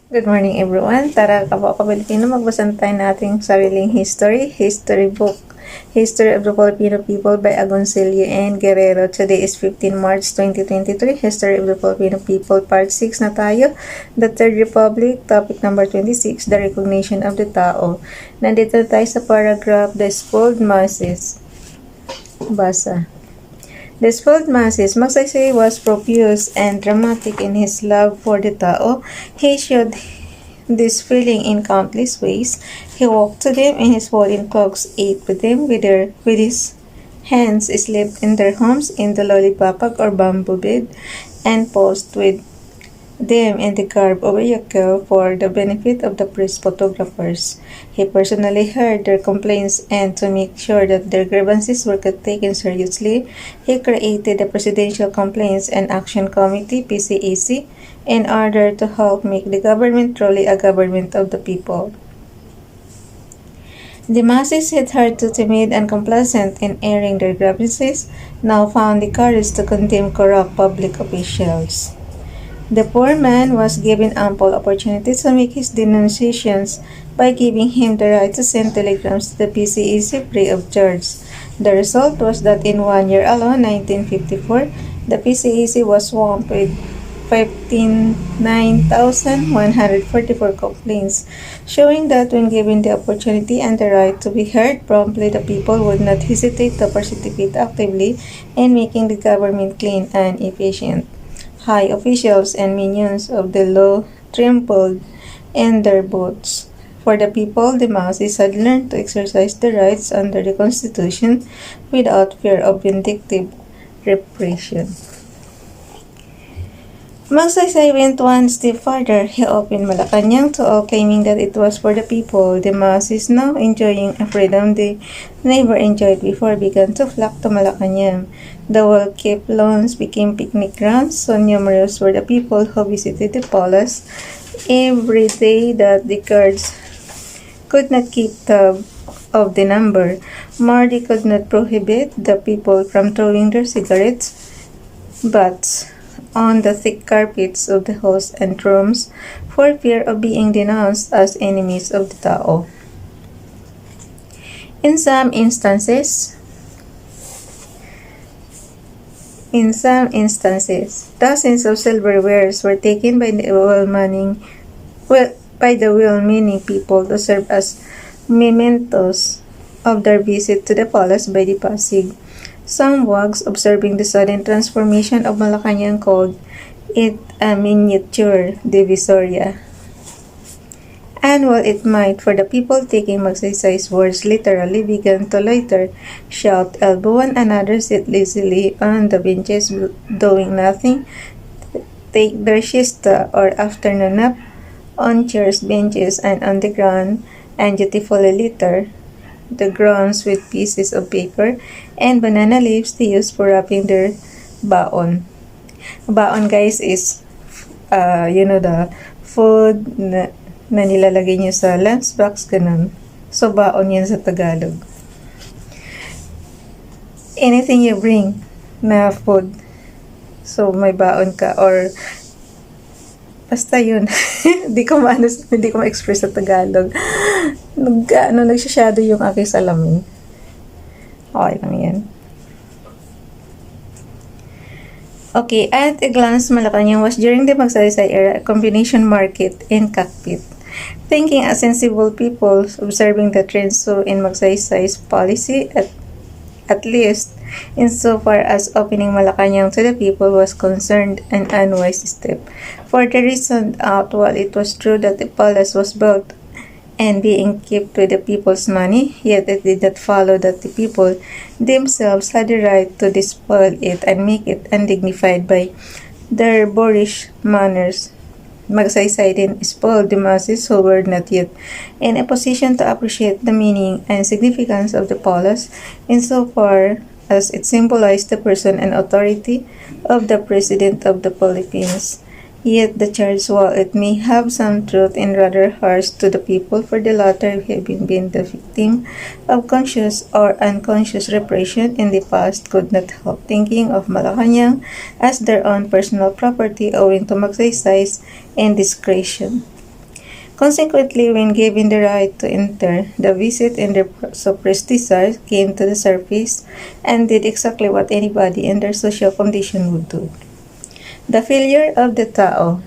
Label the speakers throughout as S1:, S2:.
S1: Good morning everyone. Tara kapwa Filipino, magbasa tayo nating sariling history book. History of the Filipino People by Agoncillo and Guerrero. Today is 15 March 2023. History of the Filipino People, Part 6 na tayo. The Third Republic, topic number 26, the recognition of the tao. Nandito tayo sa paragraph, the spoiled masses. Basa. The spoiled masses, Magsaysay was profuse and dramatic in his love for the tao. He showed this feeling in countless ways. He walked to them in his woolen cloaks, ate with them with his hands, slept in their homes in the lowly papag or bamboo bed, and posed with them in the garb of a yakel for the benefit of the priest photographers. He personally heard their complaints, and to make sure that their grievances were taken seriously, he created the Presidential Complaints and Action Committee (PCAC) in order to help make the government truly a government of the people. The masses had heard too timid and complacent in airing their grievances, now found the courage to condemn corrupt public officials. The poor man was given ample opportunity to make his denunciations by giving him the right to send telegrams to the PCAC free of charge. The result was that in 1 year alone, 1954, the PCAC was swamped with 59,144 complaints, showing that when given the opportunity and the right to be heard promptly, the people would not hesitate to participate actively in making the government clean and efficient. High officials and minions of the law trembled in their boots. For the people, the masses had learned to exercise their rights under the Constitution without fear of vindictive repression. Magsaysay went one step further. He opened Malacanang to all, claiming that it was for the people. The masses, now enjoying a freedom they never enjoyed before, began to flock to Malacanang. The well-kept lawns became picnic grounds, so numerous were the people who visited the palace every day that the guards could not keep tab of the number. More, they could not prohibit the people from throwing their cigarettes, butts on the thick carpets of the halls and rooms for fear of being denounced as enemies of the tao. In some instances, dozens of silverwares were taken by the well-meaning people to serve as mementos of their visit to the palace by the Pasig. Some wags, observing the sudden transformation of Malacanang, called it a miniature Divisoria. And while it might, for the people taking Magsaysay's words literally, began to loiter, shout, elbow one another, sit lazily on the benches doing nothing, take their siesta or afternoon nap on chairs, benches, and on the ground, and dutifully litter the grounds with pieces of paper and banana leaves they use for wrapping their baon. Baon, guys, is the food na nilalagay nyo sa lunchbox, ganun. So, baon yan sa Tagalog. Anything you bring na food. So, may baon ka or basta yun. Hindi ko ma-express sa Tagalog. Nagshadow yung aking salamin. Okay lang yan. Okay, at a glance, Malacanang was during the Magsaysay era a combination market and cockpit. Thinking as sensible people, observing the trends so in Magsaysay's policy, at least insofar as opening Malacanang to the people was concerned, an unwise step. For the reason out, while it was true that the palace was built and being kept with the people's money, yet it did not follow that the people themselves had the right to despoil it and make it undignified by their boorish manners. Magsaysay then spoiled the masses who were not yet in a position to appreciate the meaning and significance of the palace, insofar as it symbolized the person and authority of the President of the Philippines. Yet the charge, while it may have some truth, and rather harsh to the people, for the latter having been the victim of conscious or unconscious repression in the past, could not help thinking of Malacanang as their own personal property owing to Magsay's indiscretion. Consequently, when given the right to enter, the visit and their superstitions came to the surface and did exactly what anybody in their social condition would do. The failure of the tao.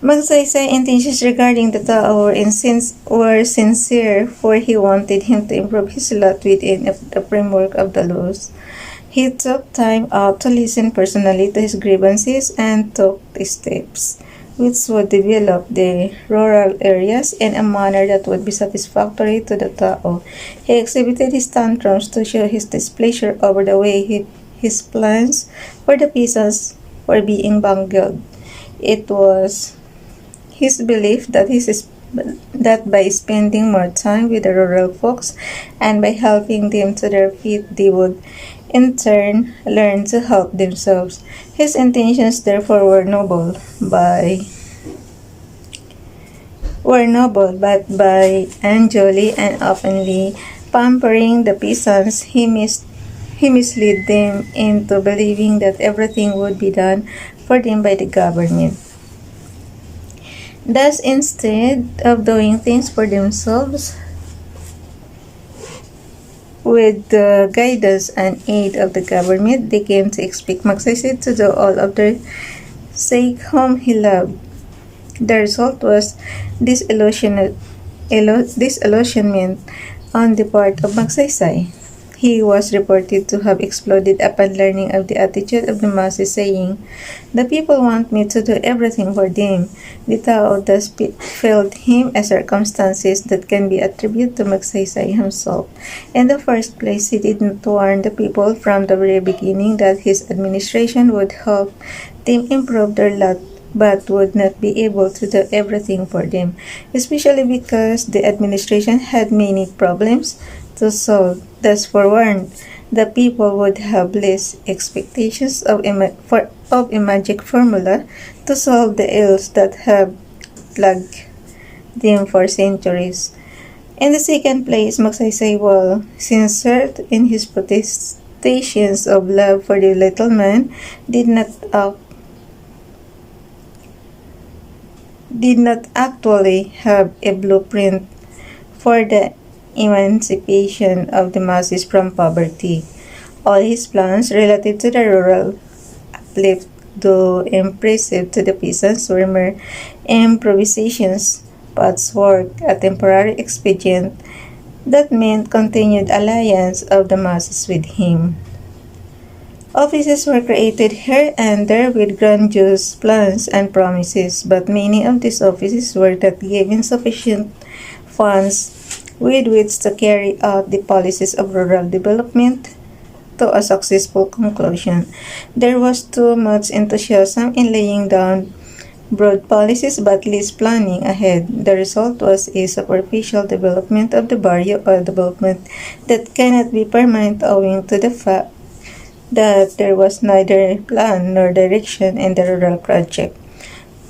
S1: Magsaysay intentions regarding the tao were sincere, for he wanted him to improve his lot within the framework of the laws. He took time out to listen personally to his grievances and took steps which would develop the rural areas in a manner that would be satisfactory to the tao. He exhibited his tantrums to show his displeasure over the way his plans for the peasants were being bungled. It was his belief that by spending more time with the rural folks and by helping them to their feet, they would in turn learn to help themselves. His intentions therefore were noble, but by unduly and openly pampering the peasants, he misled them into believing that everything would be done for them by the government. Thus, instead of doing things for themselves, with the guidance and aid of the government, they came to expect Magsaysay to do all of their sake whom he loved. The result was disillusionment on the part of Magsaysay. He was reported to have exploded upon learning of the attitude of the masses, saying, "The people want me to do everything for them." The tao thus failed him as circumstances that can be attributed to Magsaysay himself. In the first place, he did not warn the people from the very beginning that his administration would help them improve their lot, but would not be able to do everything for them, especially because the administration had many problems to solve. Thus forewarned, the people would have less expectations of a magic formula to solve the ills that have plagued them for centuries. In the second place, Magsaysay, while sincere in his protestations of love for the little man, did not actually have a blueprint for the emancipation of the masses from poverty. All his plans relative to the rural uplift, though impressive to the peasants, were mere improvisations, patchwork, a temporary expedient that meant continued alliance of the masses with him. Offices were created here and there with grandiose plans and promises, but many of these offices were not given sufficient funds with which to carry out the policies of rural development to a successful conclusion. There was too much enthusiasm in laying down broad policies but less planning ahead. The result was a superficial development of the barrio, or development that cannot be permanent owing to the fact that there was neither plan nor direction in the rural project.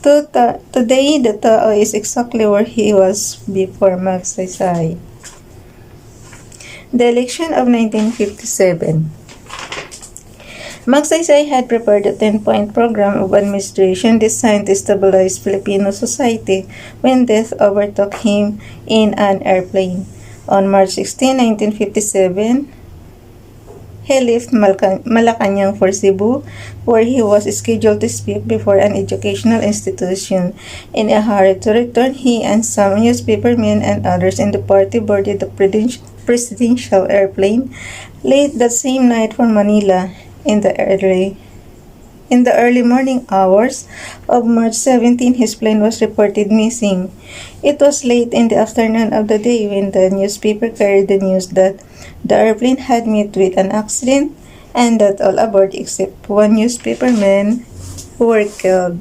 S1: Today, the tao is exactly where he was before Magsaysay. The election of 1957. Magsaysay had prepared a 10-point program of administration designed to stabilize Filipino society when death overtook him in an airplane. On March 16, 1957, he left Malacanang for Cebu, where he was scheduled to speak before an educational institution. In a hurry to return, he and some newspapermen and others in the party boarded the presidential airplane late that same night for Manila. In the early morning hours of March 17, his plane was reported missing. It was late in the afternoon of the day when the newspaper carried the news that the airplane had met with an accident and that all aboard except one newspaperman were killed.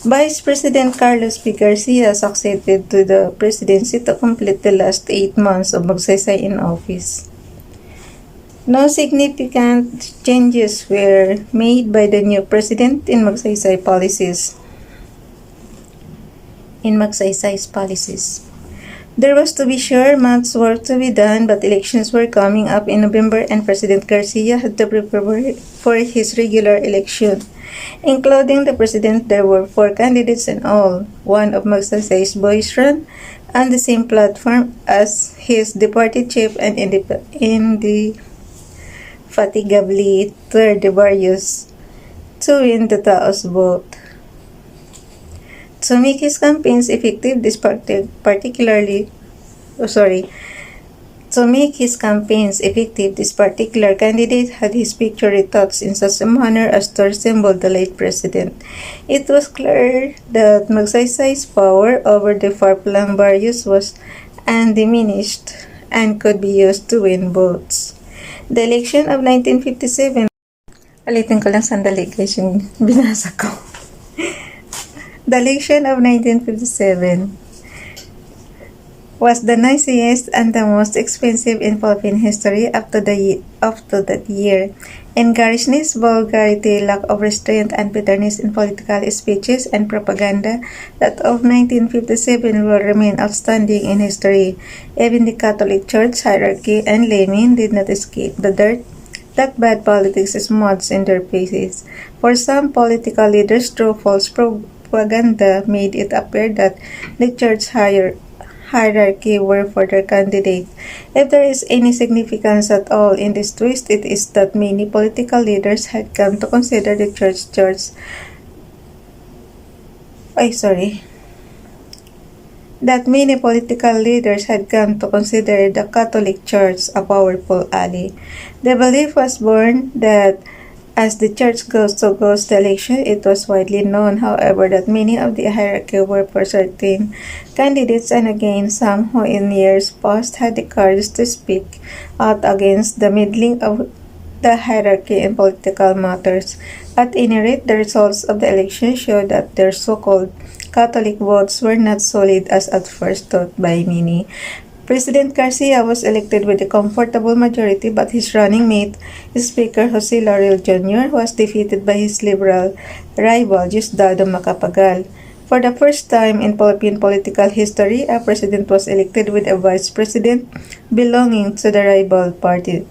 S1: Vice President Carlos P. Garcia succeeded to the presidency to complete the last 8 months of Magsaysay in office. No significant changes were made by the new president in Magsaysay's policies. There was, to be sure, much work to be done, but elections were coming up in November and President Garcia had to prepare for his regular election. Including the president, there were 4 candidates in all. One of Magsasay's boys ran on the same platform as his departed chief and indefatigably toured the various to win the Taos vote. To make his campaigns effective, this particular candidate had his picture retouched in such a manner as to resemble the late president. It was clear that Magsaysay's power over the far-flung barrios was undiminished and could be used to win votes. The election of 1957. Alitin ko lang sandali guys yung binasa ko. The election of 1957 was the noisiest and the most expensive in Philippine history up to that year. In garishness, vulgarity, lack of restraint, and bitterness in political speeches and propaganda, that of 1957 will remain outstanding in history. Even the Catholic Church hierarchy and laymen did not escape the dirt that bad politics smuts in their faces. For some political leaders, through false propaganda, made it appear that the church hierarchy were for their candidate. If there is any significance at all in this twist, it is that many political leaders had come to consider the Catholic Church a powerful ally. The belief was born that as the church goes to the election, it was widely known, however, that many of the hierarchy were for certain candidates, and again, some who in years past had the courage to speak out against the meddling of the hierarchy in political matters. At any rate, the results of the election showed that their so-called Catholic votes were not solid as at first thought by many. President Garcia was elected with a comfortable majority, but his running mate, Speaker Jose Laurel Jr., was defeated by his liberal rival, Diosdado Macapagal. For the first time in Philippine political history, a president was elected with a vice president belonging to the rival party.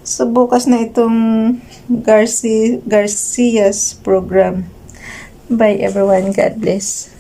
S1: So, bukas na itong Garcia's program. Bye everyone. God bless.